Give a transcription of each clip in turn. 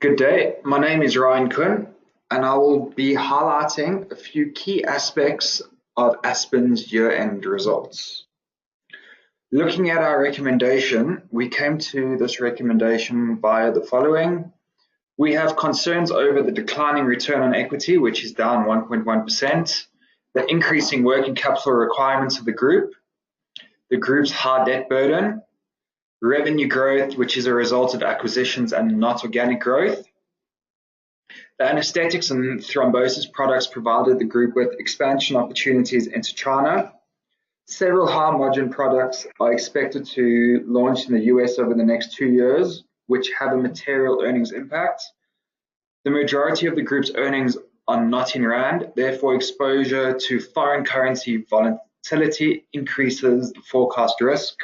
Good day, my name is Ryan Kuhn, and I will be highlighting a few key aspects of Aspen's year-end results. Looking at our recommendation, we came to this recommendation via the following. We have concerns over the declining return on equity, which is down 1.1%, the increasing working capital requirements of the group's high debt burden, revenue growth, which is a result of acquisitions and not organic growth. The anesthetics and thrombosis products provided the group with expansion opportunities into China. Several high-margin products are expected to launch in the US over the next 2 years, which have a material earnings impact. The majority of the group's earnings are not in rand, therefore exposure to foreign currency volatility increases the forecast risk.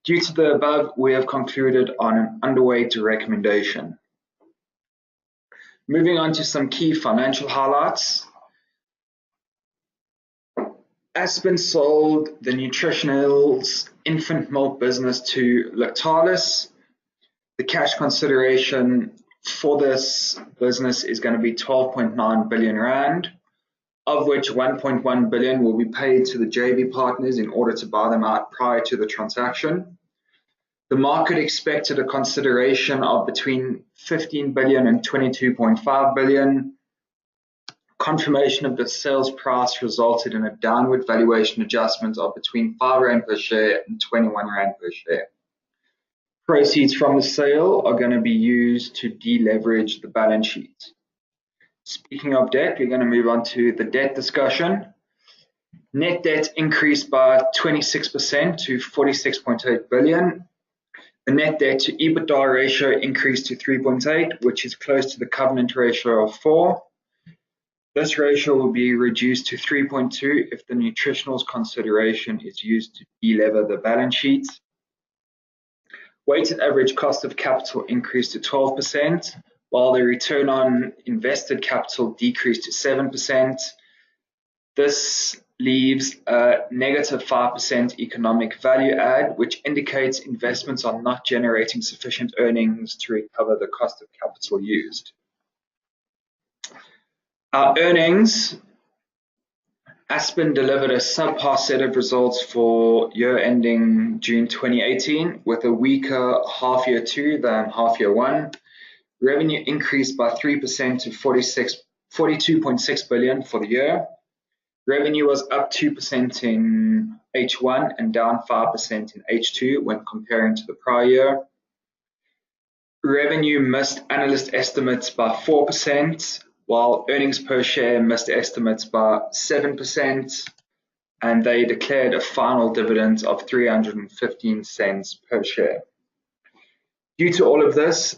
Due to the above, we have concluded on an underweight recommendation. Moving on to some key financial highlights. Aspen sold the Nutritionals infant milk business to Lactalis. The cash consideration for this business is going to be 12.9 billion rand, of which 1.1 billion will be paid to the JV partners in order to buy them out prior to the transaction. The market expected a consideration of between 15 billion and 22.5 billion. Confirmation of the sales price resulted in a downward valuation adjustment of between 5 rand per share and 21 rand per share. Proceeds from the sale are going to be used to deleverage the balance sheet. Speaking of debt, we're going to move on to the debt discussion. Net debt increased by 26% to 46.8 billion. The net debt to EBITDA ratio increased to 3.8, which is close to the covenant ratio of 4. This ratio will be reduced to 3.2 if the Nutritionals consideration is used to delever the balance sheet. Weighted average cost of capital increased to 12%, while the return on invested capital decreased to 7%. This leaves a negative 5% economic value add, which indicates investments are not generating sufficient earnings to recover the cost of capital used. Our earnings, Aspen delivered a subpar set of results for year ending June 2018 with a weaker half year 2 than half year 1. Revenue increased by 3% to 42.6 billion for the year. Revenue was up 2% in H1 and down 5% in H2 when comparing to the prior year. Revenue missed analyst estimates by 4%, while earnings per share missed estimates by 7%, and they declared a final dividend of 315 cents per share. Due to all of this,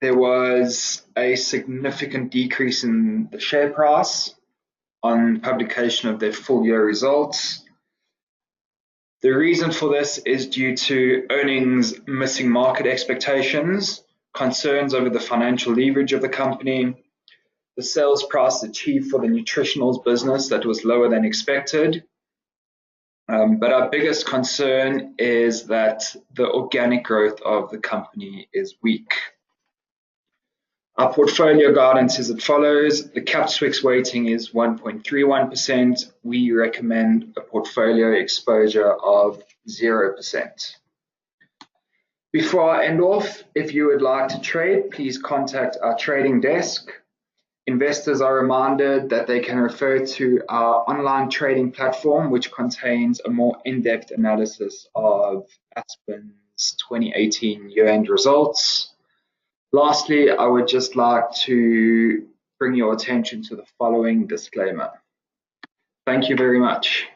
there was a significant decrease in the share price on publication of their full year results. The reason for this is due to earnings missing market expectations, concerns over the financial leverage of the company, the sales price achieved for the Nutritionals business that was lower than expected. But our biggest concern is that the organic growth of the company is weak. Our portfolio guidance is as follows. The Capswix weighting is 1.31%. We recommend a portfolio exposure of 0%. Before I end off, if you would like to trade, please contact our trading desk. Investors are reminded that they can refer to our online trading platform, which contains a more in-depth analysis of Aspen's 2018 year-end results. Lastly, I would just like to bring your attention to the following disclaimer. Thank you very much.